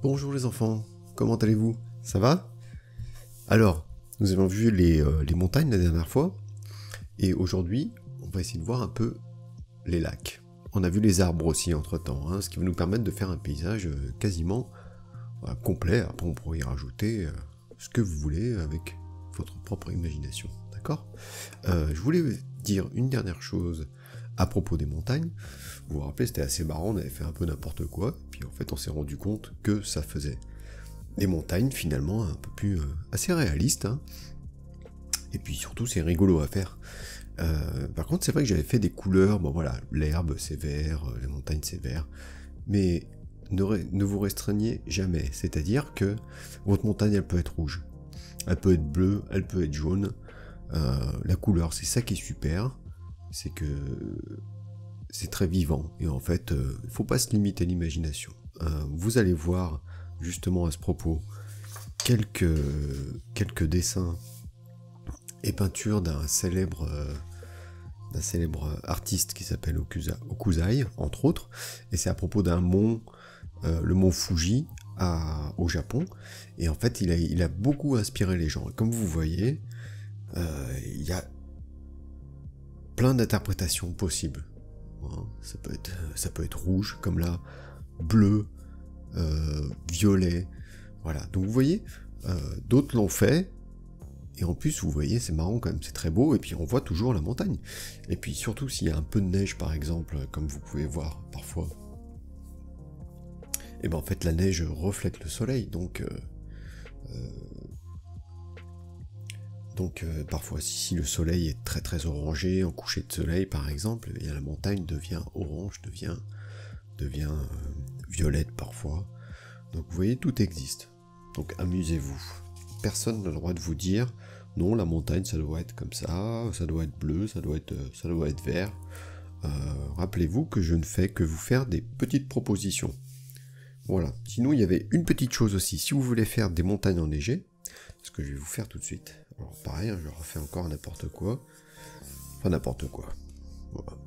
Bonjour les enfants, comment allez-vous? Ça va? Alors, nous avons vu les montagnes la dernière fois, et aujourd'hui, on va essayer de voir un peu les lacs. On a vu les arbres aussi entre-temps, ce qui va nous permettre de faire un paysage quasiment complet. Après, on pourrait y rajouter ce que vous voulez avec votre propre imagination, d'accord? Je voulais dire une dernière chose à propos des montagnes. Vous vous rappelez, c'était assez marrant, on avait fait un peu n'importe quoi, puis en fait on s'est rendu compte que ça faisait des montagnes finalement un peu plus assez réalistes, et puis surtout c'est rigolo à faire. Par contre c'est vrai que j'avais fait des couleurs, bon voilà, l'herbe c'est vert, les montagnes c'est vert, mais ne vous restreignez jamais, c'est-à-dire que votre montagne elle peut être rouge, elle peut être bleue, elle peut être jaune, la couleur c'est ça qui est super, c'est que c'est très vivant, et en fait, il ne faut pas se limiter à l'imagination. Vous allez voir, justement à ce propos, quelques dessins et peintures d'un célèbre artiste qui s'appelle Hokusai, entre autres, et c'est à propos d'un mont, le mont Fuji, au Japon, et en fait, il a beaucoup inspiré les gens. Et comme vous voyez, il y a plein d'interprétations possibles. Ça peut être rouge, comme là, bleu, violet, voilà. Donc vous voyez, d'autres l'ont fait, et en plus vous voyez, c'est marrant quand même, c'est très beau, et puis on voit toujours la montagne. Et puis surtout s'il y a un peu de neige par exemple, comme vous pouvez voir parfois, et ben en fait la neige reflète le soleil, donc parfois si le soleil est très très orangé, en coucher de soleil par exemple, et la montagne devient orange, devient violette parfois. Donc vous voyez, tout existe. Donc amusez-vous. Personne n'a le droit de vous dire non, la montagne ça doit être comme ça doit être bleu, ça doit être vert. Rappelez-vous que je ne fais que vous faire des petites propositions. Voilà. Sinon il y avait une petite chose aussi, si vous voulez faire des montagnes enneigées, ce que je vais vous faire tout de suite. Alors pareil, je refais encore n'importe quoi. Enfin n'importe quoi.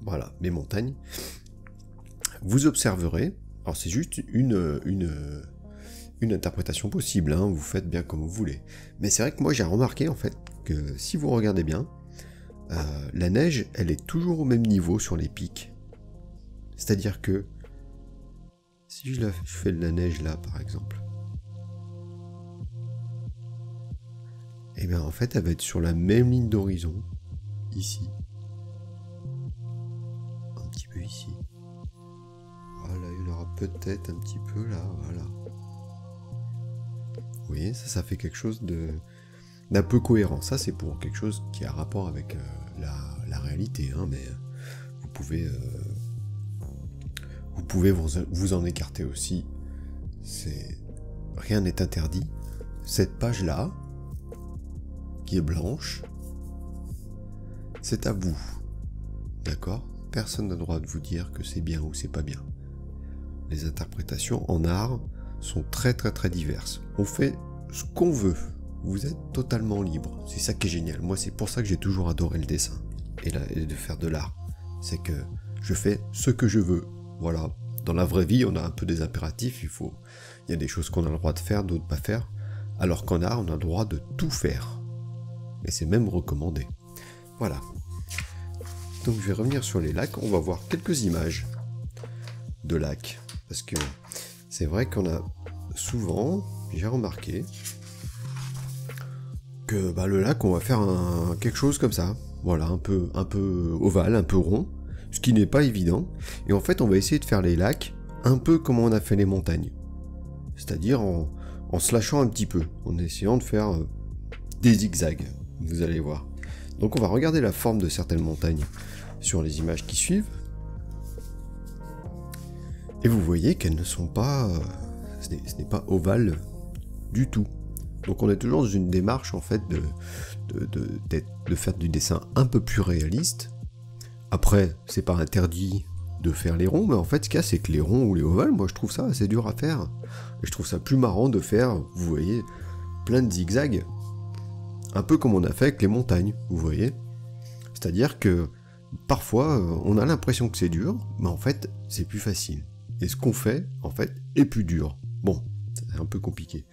Voilà, mes montagnes. Vous observerez, alors c'est juste une interprétation possible, vous faites bien comme vous voulez. Mais c'est vrai que moi j'ai remarqué en fait que si vous regardez bien, la neige, elle est toujours au même niveau sur les pics. C'est-à-dire que si je fais de la neige là par exemple, et bien en fait elle va être sur la même ligne d'horizon, ici. Un petit peu ici. Voilà, il y en aura peut-être un petit peu là, voilà. Vous voyez, ça fait quelque chose d'un peu cohérent. Ça, c'est pour quelque chose qui a rapport avec la réalité, mais vous pouvez vous en écarter aussi. Rien n'est interdit. Cette page-là, qui est blanche, c'est à vous. D'accord ? Personne n'a le droit de vous dire que c'est bien ou c'est pas bien. Les interprétations en art sont très très très diverses. On fait ce qu'on veut. Vous êtes totalement libre. C'est ça qui est génial. Moi, c'est pour ça que j'ai toujours adoré le dessin et de faire de l'art. C'est que je fais ce que je veux. Voilà. Dans la vraie vie, on a un peu des impératifs. Il y a des choses qu'on a le droit de faire, d'autres pas faire. Alors qu'en art, on a le droit de tout faire. Et c'est même recommandé. Voilà. Donc je vais revenir sur les lacs. On va voir quelques images de lacs. Parce que c'est vrai qu'on a souvent, j'ai remarqué, que le lac, on va faire quelque chose comme ça. Voilà, un peu ovale, un peu rond, ce qui n'est pas évident. Et en fait, on va essayer de faire les lacs un peu comme on a fait les montagnes. C'est-à-dire en se lâchant un petit peu, en essayant de faire des zigzags, vous allez voir. Donc on va regarder la forme de certaines montagnes sur les images qui suivent. Et vous voyez qu'elles ne sont pas... ce n'est pas ovale du tout. Donc on est toujours dans une démarche en fait de faire du dessin un peu plus réaliste. Après, c'est pas interdit de faire les ronds, mais en fait ce qu'il y a, c'est que les ronds ou les ovales, moi je trouve ça assez dur à faire. Et je trouve ça plus marrant de faire, vous voyez, plein de zigzags. Un peu comme on a fait avec les montagnes, vous voyez. C'est-à-dire que parfois on a l'impression que c'est dur, mais en fait c'est plus facile. Et ce qu'on fait, en fait, est plus dur. Bon, c'est un peu compliqué.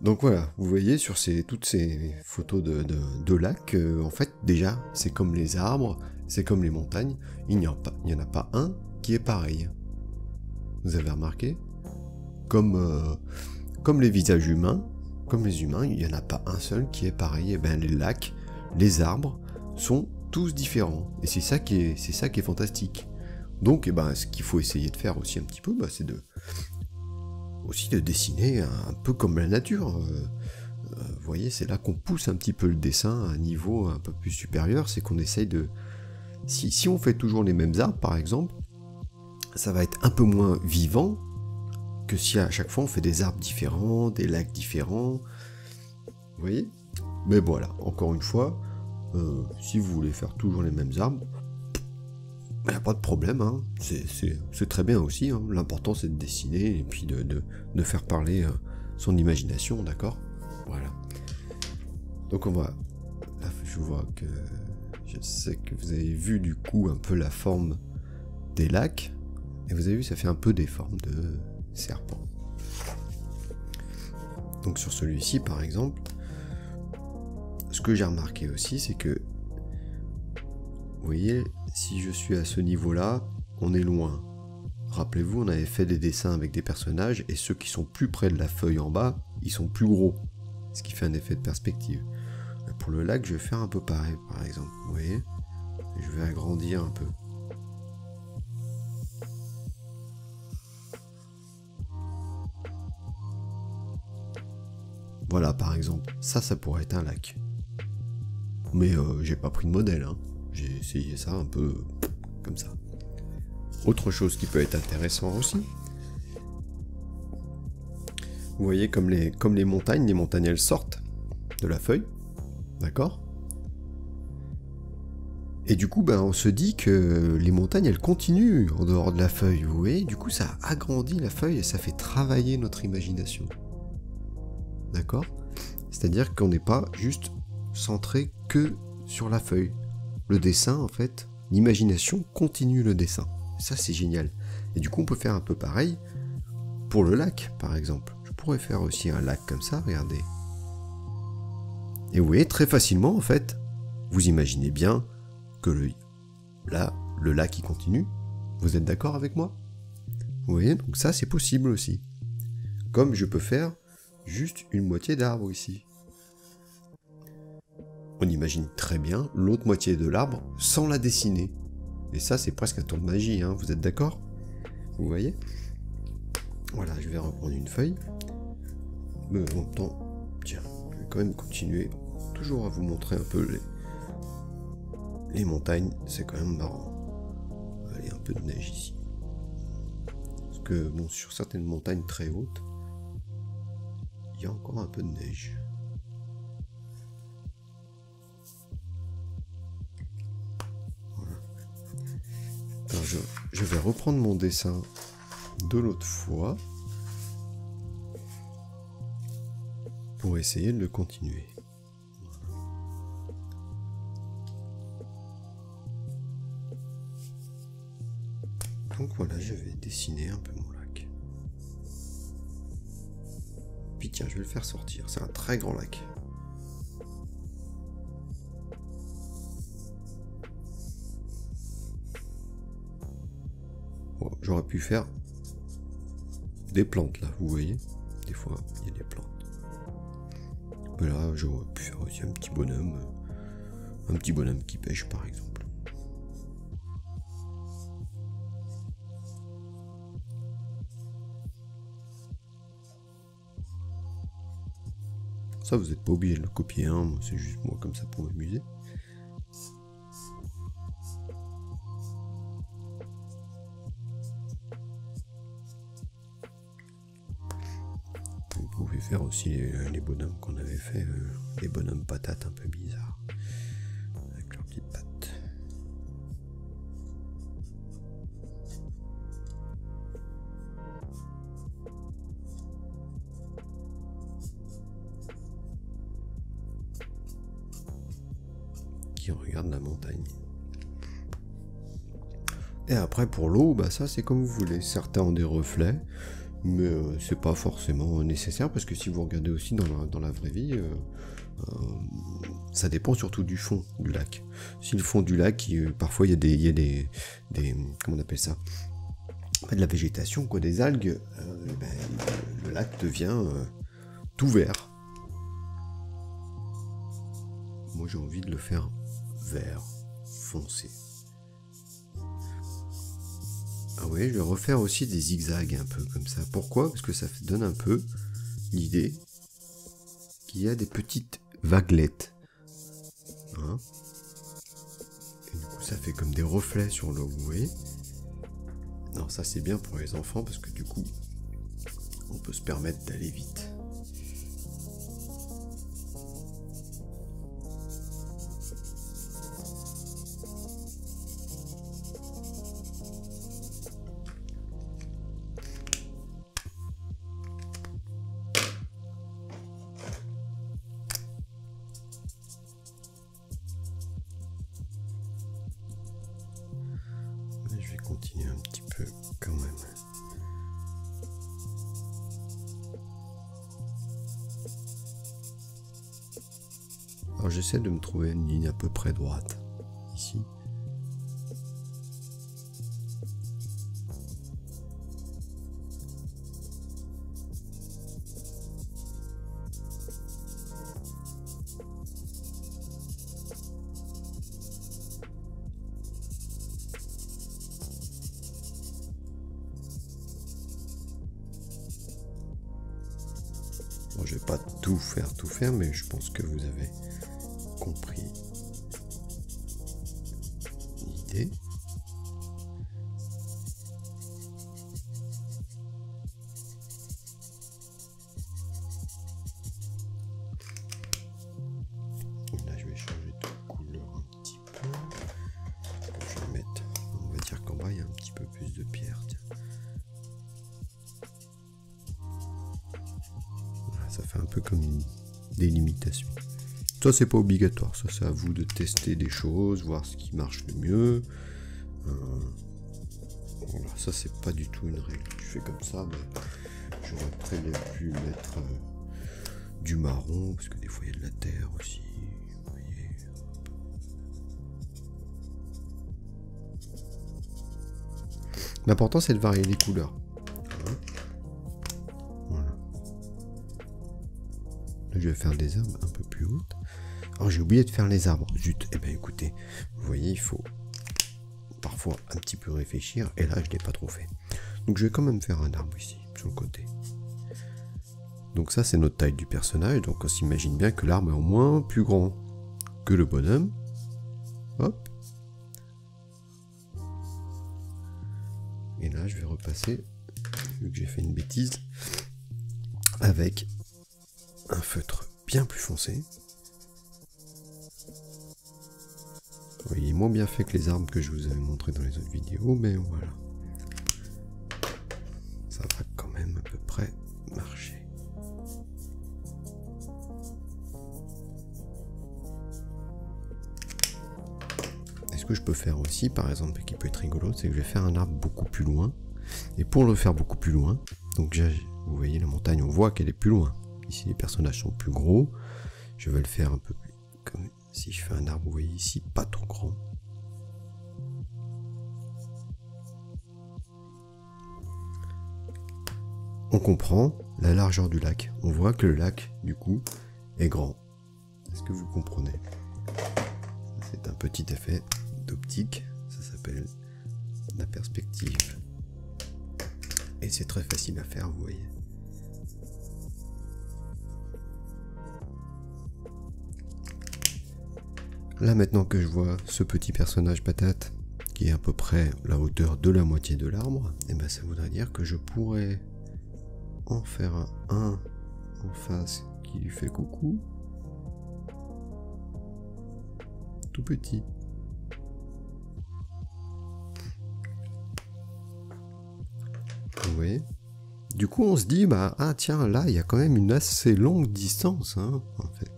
Donc voilà, vous voyez sur toutes ces photos de lacs, en fait déjà c'est comme les arbres, c'est comme les montagnes, il n'y en a pas un qui est pareil. Vous avez remarqué? Comme les visages humains, comme les humains, il n'y en a pas un seul qui est pareil. Et bien les lacs, les arbres sont tous différents. Et c'est ça qui est fantastique. Donc ce qu'il faut essayer de faire aussi un petit peu, c'est de dessiner un peu comme la nature. Vous voyez, c'est là qu'on pousse un petit peu le dessin à un niveau un peu plus supérieur, c'est qu'on essaye de... Si on fait toujours les mêmes arbres, par exemple, ça va être un peu moins vivant que si à chaque fois on fait des arbres différents, des lacs différents. Vous voyez? Mais voilà, encore une fois, si vous voulez faire toujours les mêmes arbres, il n'y a pas de problème, hein. C'est très bien aussi, hein. L'important c'est de dessiner et puis de faire parler son imagination, d'accord? Voilà. Donc on va... Là, je vois que... Je sais que vous avez vu du coup un peu la forme des lacs, et vous avez vu ça fait un peu des formes de serpents. Donc sur celui-ci par exemple, ce que j'ai remarqué aussi c'est que, vous voyez, si je suis à ce niveau-là, on est loin. Rappelez-vous, on avait fait des dessins avec des personnages, et ceux qui sont plus près de la feuille en bas, ils sont plus gros, ce qui fait un effet de perspective. Et pour le lac, je vais faire un peu pareil, par exemple, vous voyez, je vais agrandir un peu. Voilà, par exemple, ça pourrait être un lac. Mais j'ai pas pris de modèle, hein. J'ai essayé ça un peu comme ça. Autre chose qui peut être intéressant aussi. Vous voyez comme les montagnes elles sortent de la feuille. D'accord? Et du coup, on se dit que les montagnes, elles continuent en dehors de la feuille, vous voyez? Du coup, ça agrandit la feuille et ça fait travailler notre imagination. D'accord? C'est-à-dire qu'on n'est pas juste centré que sur la feuille. Le dessin, en fait, l'imagination continue le dessin. Ça, c'est génial. Et du coup, on peut faire un peu pareil pour le lac, par exemple. Je pourrais faire aussi un lac comme ça, regardez. Et vous voyez, très facilement, en fait, vous imaginez bien que le lac, il continue. Vous êtes d'accord avec moi? Vous voyez, donc ça, c'est possible aussi. Comme je peux faire juste une moitié d'arbre ici. On imagine très bien l'autre moitié de l'arbre sans la dessiner. Et ça, c'est presque un tour de magie, hein, vous êtes d'accord? Vous voyez? Voilà, je vais reprendre une feuille. Mais en même temps, tiens, je vais quand même continuer toujours à vous montrer un peu les montagnes. C'est quand même marrant. Allez, un peu de neige ici. Parce que, bon, sur certaines montagnes très hautes, il y a encore un peu de neige. Alors je vais reprendre mon dessin de l'autre fois pour essayer de le continuer. Donc voilà, je vais dessiner un peu mon lac. Puis tiens, je vais le faire sortir. C'est un très grand lac. Bon, j'aurais pu faire des plantes là, vous voyez. Des fois, il y a des plantes. Mais là, j'aurais pu faire aussi un petit bonhomme qui pêche par exemple. Ça, vous n'êtes pas obligé de le copier, hein, c'est juste moi comme ça pour m'amuser. Vous pouvez faire aussi les bonhommes qu'on avait fait, les bonhommes patates un peu bizarres, avec leurs petites pattes. Qui regarde la montagne. Et après pour l'eau, ça c'est comme vous voulez. Certains ont des reflets, mais c'est pas forcément nécessaire, parce que si vous regardez aussi dans la vraie vie, ça dépend surtout du fond du lac. Si le fond du lac, parfois il y a des comment on appelle ça, de la végétation, quoi, des algues, le lac devient tout vert. Moi j'ai envie de le faire vert foncé. Ah oui, je vais refaire aussi des zigzags un peu comme ça. Pourquoi? Parce que ça donne un peu l'idée qu'il y a des petites vaguelettes. Hein, et du coup ça fait comme des reflets sur l'eau, vous voyez. Non, ça c'est bien pour les enfants parce que du coup on peut se permettre d'aller vite. Je vais continuer un petit peu quand même. Alors j'essaie de me trouver une ligne à peu près droite, ici. Bon, je vais pas tout faire, mais je pense que vous avez compris l'idée. Là, je vais changer de couleur un petit peu. Je vais mettre, on va dire qu'en bas, il y a un petit peu plus de pierre. Tiens. Voilà, ça fait un peu comme une délimitation. Ça c'est pas obligatoire, ça c'est à vous de tester des choses, voir ce qui marche le mieux. Voilà, ça c'est pas du tout une règle. Je fais comme ça, mais j'aurais très bien pu mettre du marron, parce que des fois il y a de la terre aussi. Vous voyez. L'important c'est de varier les couleurs. Voilà. Là je vais faire des arbres un peu plus hautes. Alors j'ai oublié de faire les arbres, zut. Eh bien écoutez, vous voyez, il faut parfois un petit peu réfléchir, et là je ne l'ai pas trop fait. Donc je vais quand même faire un arbre ici, sur le côté. Donc ça c'est notre taille du personnage, donc on s'imagine bien que l'arbre est au moins plus grand que le bonhomme. Hop. Et là je vais repasser, vu que j'ai fait une bêtise, avec un feutre bien plus foncé. Il est moins bien fait que les arbres que je vous avais montré dans les autres vidéos, mais voilà. Ça va quand même à peu près marcher. Et ce que je peux faire aussi, par exemple, qui peut être rigolo, c'est que je vais faire un arbre beaucoup plus loin. Et pour le faire beaucoup plus loin, donc vous voyez la montagne, on voit qu'elle est plus loin. Ici les personnages sont plus gros. Je vais le faire un peu plus comme si je fais un arbre, vous voyez ici, pas trop grand. On comprend la largeur du lac. On voit que le lac, du coup, est grand. Est-ce que vous comprenez? C'est un petit effet d'optique. Ça s'appelle la perspective. Et c'est très facile à faire, vous voyez. Là maintenant que je vois ce petit personnage patate qui est à peu près la hauteur de la moitié de l'arbre, et ben ça voudrait dire que je pourrais en faire un en face qui lui fait coucou, tout petit. Vous voyez? Du coup on se dit bah ah tiens là il y a quand même une assez longue distance hein, en fait.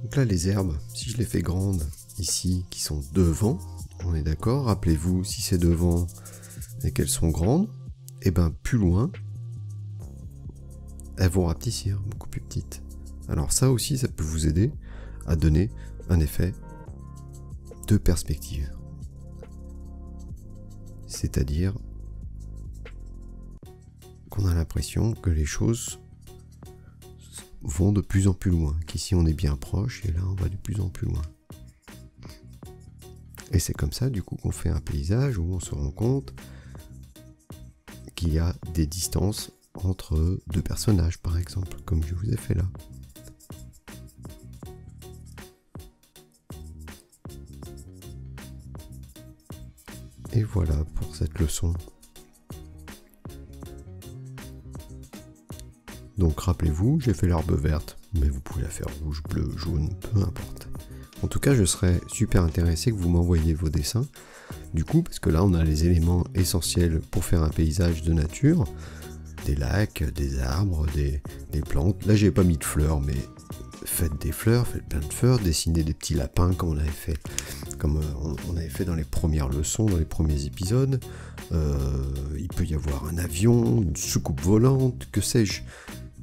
Donc là les herbes, si je les fais grandes ici qui sont devant, on est d'accord. Rappelez-vous, si c'est devant et qu'elles sont grandes, et ben plus loin, elles vont rapetissir, beaucoup plus petites. Alors ça aussi, ça peut vous aider à donner un effet de perspective. C'est-à-dire qu'on a l'impression que les choses vont de plus en plus loin, qu'ici on est bien proche et là on va de plus en plus loin. Et c'est comme ça du coup qu'on fait un paysage où on se rend compte qu'il y a des distances entre deux personnages par exemple, comme je vous ai fait là. Et voilà pour cette leçon. Donc rappelez-vous, j'ai fait l'herbe verte, mais vous pouvez la faire rouge, bleu, jaune, peu importe. En tout cas, je serais super intéressé que vous m'envoyiez vos dessins. Du coup, parce que là, on a les éléments essentiels pour faire un paysage de nature. Des lacs, des arbres, des plantes. Là, j'ai pas mis de fleurs, mais faites des fleurs, faites plein de fleurs, dessinez des petits lapins comme on avait fait. Comme on avait fait dans les premières leçons, dans les premiers épisodes. Il peut y avoir un avion, une soucoupe volante, que sais-je.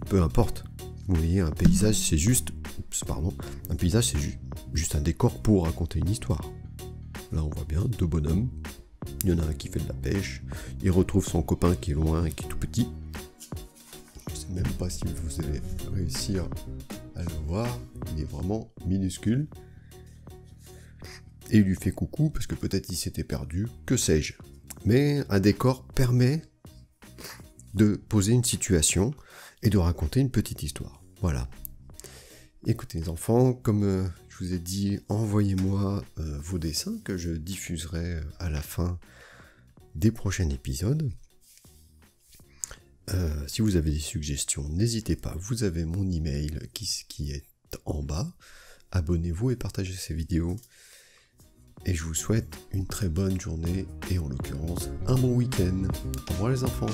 Peu importe. Vous voyez, un paysage, c'est juste... un paysage, c'est juste un décor pour raconter une histoire. Là, on voit bien deux bonhommes. Il y en a un qui fait de la pêche. Il retrouve son copain qui est loin et qui est tout petit. Je sais même pas si vous allez réussir à le voir. Il est vraiment minuscule. Et il lui fait coucou parce que peut-être il s'était perdu. Que sais-je. Mais un décor permet de poser une situation et de raconter une petite histoire. Voilà. Écoutez les enfants, comme je vous ai dit, envoyez-moi vos dessins que je diffuserai à la fin des prochains épisodes. Si vous avez des suggestions, n'hésitez pas, vous avez mon email qui est en bas. Abonnez-vous et partagez ces vidéos. Et je vous souhaite une très bonne journée et en l'occurrence un bon week-end. Au revoir les enfants.